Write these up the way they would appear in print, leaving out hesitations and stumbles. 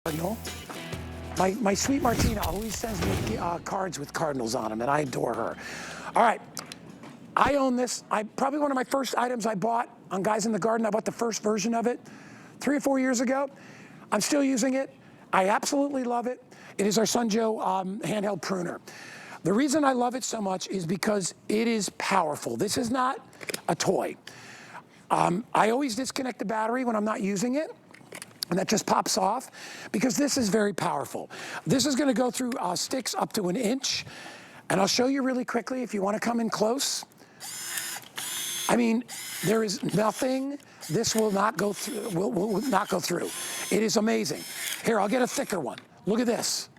Cardinal. My sweet Martina always sends me cards with cardinals on them, and I adore her. All right, I own this. Probably one of my first items I bought on Guys in the Garden. I bought the first version of it 3 or 4 years ago. I'm still using it. I absolutely love it. It is our Sunjo handheld pruner. The reason I love it so much is because it is powerful. This is not a toy. I always disconnect the battery when I'm not using it, and that just pops off because this is very powerful. This is gonna go through sticks up to 1 inch, and I'll show you really quickly if you wanna come in close. I mean, there is nothing this will not go through, will not go through. It is amazing. Here, I'll get a thicker one. Look at this.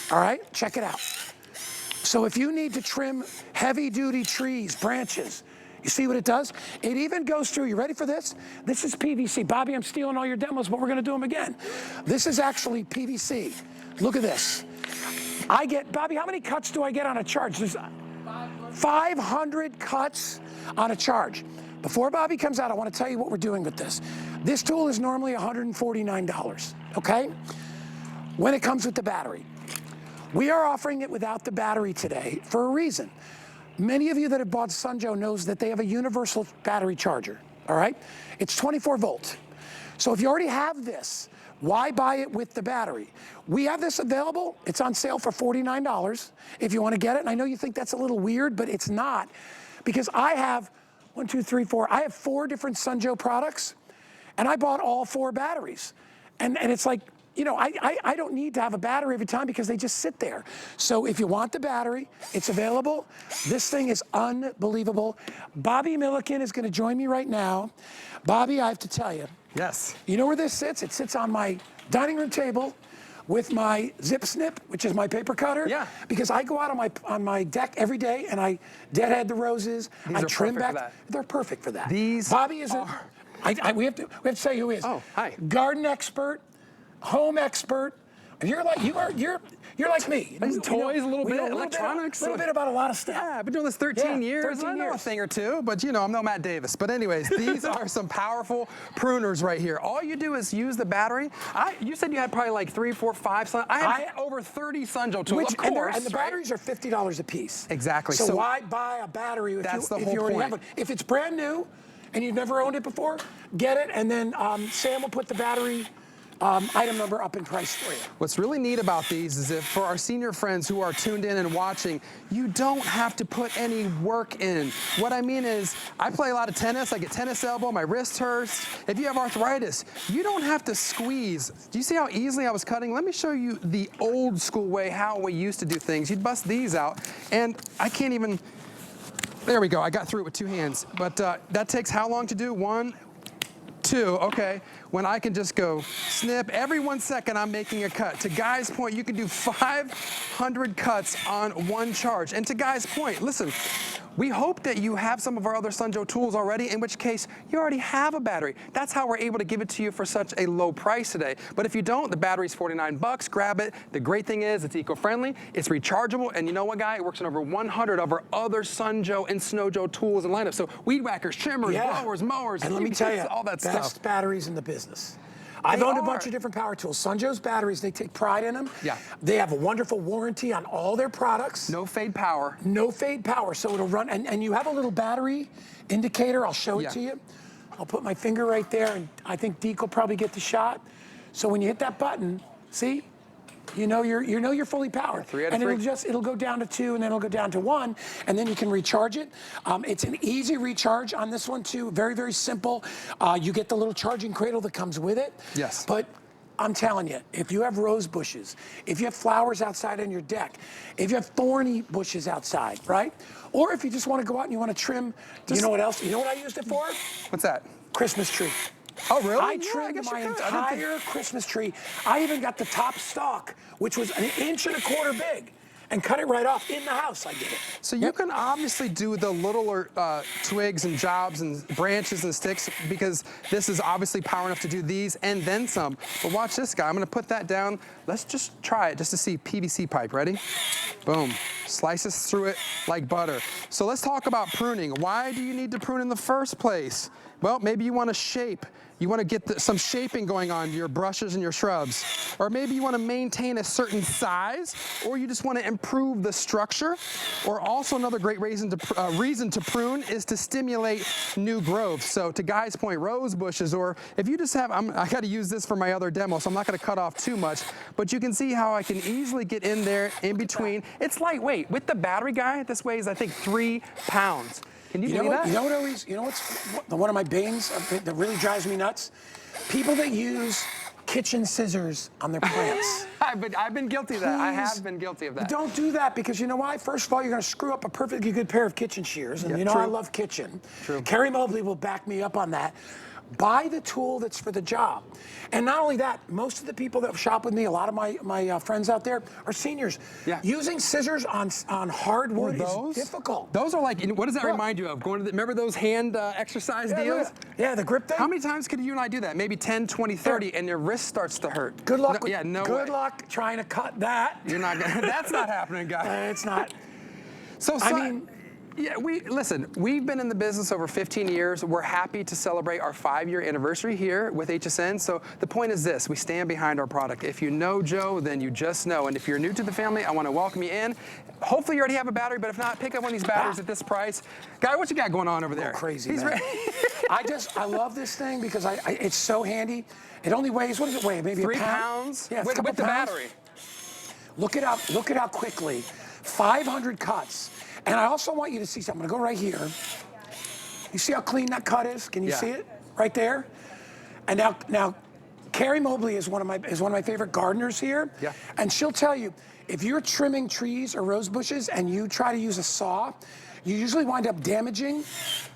All right, check it out. So if you need to trim heavy-duty trees, branches, you see what it does? It even goes through, you ready for this? This is PVC. Bobby, I'm stealing all your demos, but we're gonna do them again. This is actually PVC. Look at this. Bobby, how many cuts do I get on a charge? There's 500 cuts on a charge. Before Bobby comes out, I wanna tell you what we're doing with this. This tool is normally $149, okay? When it comes with the battery. We are offering it without the battery today for a reason. Many of you that have bought Sunjo knows that they have a universal battery charger, all right? It's 24 volt. So if you already have this, why buy it with the battery? We have this available. It's on sale for $49 if you want to get it. And I know you think that's a little weird, but it's not. Because I have 1, 2, 3, 4. I have 4 different Sunjo products, and I bought all 4 batteries. And it's like, you know, I don't need to have a battery every time because they just sit there. So if you want the battery, it's available. This thing is unbelievable. Bobby Milliken is going to join me right now. Bobby, I have to tell you. Yes. You know where this sits? It sits on my dining room table with my zip snip, which is my paper cutter. Yeah. Because I go out on my deck every day and I deadhead the roses. These I are trim perfect back. for that. They're perfect for that. These Bobby is are... we have to say who he is. Oh, hi. Garden expert, home expert. You're like me. Toys, a little bit, A electronics. little bit about a lot of stuff. Yeah, I've been doing this 13 years. 13 I know years. a thing or two, but you know, I'm no Matt Davis. But anyways, these are some powerful pruners right here. All you do is use the battery. You said you had probably like 3, 4, 5. I have over 30 Sunjo tools, of course. And the batteries are $50 a piece. Exactly. So why buy a battery if you already have one? If it's brand new and you've never owned it before, get it, and then Sam will put the battery item number up in price for you. What's really neat about these is if for our senior friends who are tuned in and watching, you don't have to put any work in. What I mean is, I play a lot of tennis, I get tennis elbow, my wrist hurts. If you have arthritis, you don't have to squeeze. Do you see how easily I was cutting? Let me show you the old school way, how we used to do things. You'd bust these out, and I can't even, there we go, I got through it with 2 hands. But that takes how long to do? 1, 2, okay. When I can just go snip, every 1 second I'm making a cut. To Guy's point, you can do 500 cuts on 1 charge. And to Guy's point, listen, we hope that you have some of our other Sunjo tools already, in which case you already have a battery. That's how we're able to give it to you for such a low price today. But if you don't, the battery's $49, grab it. The great thing is it's eco-friendly, it's rechargeable, and you know what, Guy? It works on over 100 of our other Sunjo and Snojo tools and lineups. So weed whackers, trimmers, blowers, mowers, and let me tell you, all that best stuff. Batteries in the business. I've owned a bunch of different power tools. Sunjo's batteries, they take pride in them. Yeah. They have a wonderful warranty on all their products. No fade power. No fade power, so it'll run, and you have a little battery indicator. I'll show it to you. I'll put my finger right there, and I think Deke will probably get the shot. So when you hit that button, see? You know you're fully powered. 3 out of and 3. it'll go down to 2, and then it'll go down to 1, and then you can recharge it. It's an easy recharge on this one too. Very, very simple. You get the little charging cradle that comes with it. Yes. But I'm telling you, if you have rose bushes, if you have flowers outside on your deck, if you have thorny bushes outside, right? Or if you just want to go out and you want to trim, you know what else? You know what I used it for? What's that? Christmas tree. Oh, really? I trimmed my entire Christmas tree. I even got the top stalk, which was 1.25 inches big, and cut it right off in the house. I did it. So you can obviously do the littler twigs and jobs and branches and sticks, because this is obviously power enough to do these and then some. But watch this, Guy. I'm going to put that down. Let's just try it just to see. PVC pipe. Ready? Boom. Slices through it like butter. So let's talk about pruning. Why do you need to prune in the first place? Well, maybe you want to shape You want to get some shaping going on your brushes and your shrubs. Or maybe you want to maintain a certain size, or you just want to improve the structure. Or also another great reason to prune is to stimulate new growth. So to Guy's point, rose bushes, or if you just have, I got to use this for my other demo, so I'm not going to cut off too much, but you can see how I can easily get in there in between. It's lightweight. With the battery, Guy, this weighs, I think, 3 pounds. Can you believe that? You know what's one of my banes that really drives me nuts? People that use kitchen scissors on their plants. I've been guilty of that. I have been guilty of that. Don't do that, because you know why? First of all, you're going to screw up a perfectly good pair of kitchen shears, and you know true. I love kitchen. True. Carrie Mobley will back me up on that. Buy the tool that's for the job. And not only that, most of the people that shop with me, a lot of my friends out there are seniors. Yeah. Using scissors on hardwood is difficult. Those are like, what does that remind you of? Remember those hand exercise deals? Yeah, the grip thing. How many times could you and I do that? Maybe 10, 20, 30, and your wrist starts to hurt. Good luck. Good luck trying to cut that. You're not gonna, that's not happening, Guy. It's not. So I mean, yeah, listen, we've been in the business over 15 years. We're happy to celebrate our 5-year anniversary here with HSN. So the point is this, we stand behind our product. If you know Joe, then you just know. And if you're new to the family, I want to welcome you in. Hopefully you already have a battery, but if not, pick up one of these batteries at this price. Guy, what you got going on over there? Crazy, He's man. ready. I love this thing because it's so handy. It only weighs, what does it weigh? Maybe 3 a pound? pounds? Yeah, with the pounds. battery. Look at how quickly, 500 cuts. And I also want you to see something. I'm gonna go right here. You see how clean that cut is? Can you see it right there? And now, Carrie Mobley is one of my favorite gardeners here. Yeah. And she'll tell you, if you're trimming trees or rose bushes and you try to use a saw, you usually wind up damaging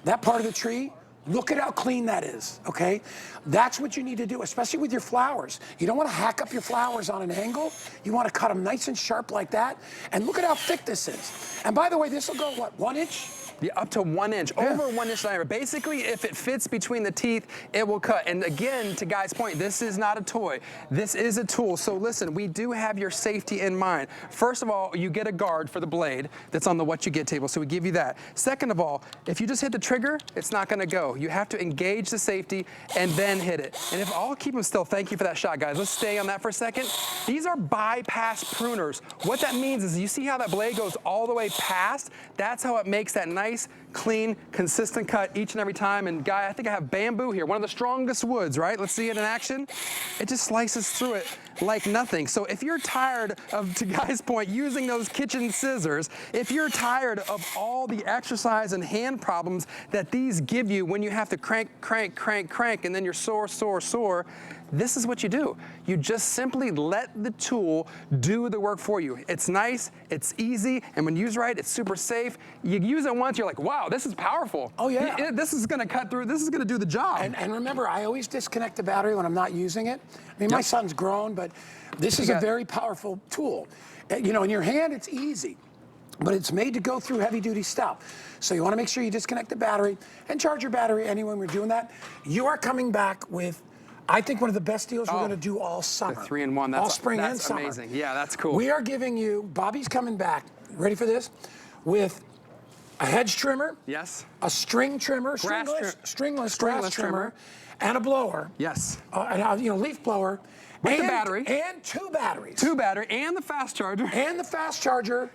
that part of the tree. Look at how clean that is, okay? That's what you need to do, especially with your flowers. You don't want to hack up your flowers on an angle. You want to cut them nice and sharp like that. And look at how thick this is. And by the way, this will go, what, 1 inch? Yeah, up to 1 inch, over 1 inch diameter. Basically, if it fits between the teeth, it will cut. And again, to Guy's point, this is not a toy. This is a tool. So listen, we do have your safety in mind. First of all, you get a guard for the blade that's on the what you get table, so we give you that. Second of all, if you just hit the trigger, it's not gonna go. You have to engage the safety and then hit it. And if I'll keep them still, thank you for that shot, guys. Let's stay on that for a second. These are bypass pruners. What that means is you see how that blade goes all the way past? That's how it makes that nice, clean, consistent cut each and every time. And Guy, I think I have bamboo here, one of the strongest woods, right? Let's see it in action. It just slices through it like nothing. So if you're tired of, to Guy's point, using those kitchen scissors, if you're tired of all the exercise and hand problems that these give you when you have to crank, crank, crank, crank, and then you're sore, sore, sore, this is what you do. You just simply let the tool do the work for you. It's nice, it's easy, and when used right, it's super safe. You use it once, you're like, wow, this is powerful. Oh yeah. This is gonna cut through, this is gonna do the job. And remember, I always disconnect the battery when I'm not using it. I mean, my son's grown, but this is a very powerful tool. You know, in your hand, it's easy, but it's made to go through heavy duty stuff. So you wanna make sure you disconnect the battery and charge your battery anyway when we're doing that. You are coming back with, I think, one of the best deals we're going to do all summer. The 3-in-1, all spring and that's summer. Amazing. Yeah, that's cool. We are giving you, Bobby's coming back, ready for this, with a hedge trimmer, yes, a string trimmer, stringless grass trimmer, and a blower. Yes. And leaf blower. With the battery. And 2 batteries. 2 battery and the fast charger. And the fast charger.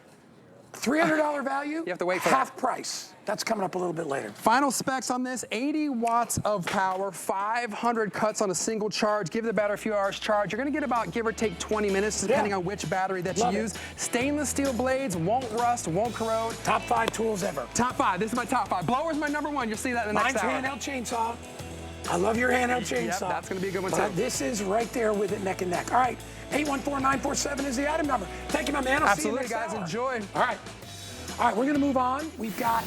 $300 value. You have to wait for half price. That's coming up a little bit later. Final specs on this, 80 watts of power, 500 cuts on a single charge. Give the battery a few hours charge. You're gonna get about, give or take, 20 minutes, depending on which battery that you use. Stainless steel blades, won't rust, won't corrode. Top 5 tools ever. Top 5, this is my top 5. Blower's my number 1, you'll see that in the next hour. Mine's handheld chainsaw. I love your handheld chainsaw. Yep, that's gonna be a good one but too. This is right there with it neck and neck. All right, 814-947 is the item number. Thank you, my man. I'll see you next guys, hour. enjoy. All right, we're gonna move on. We've got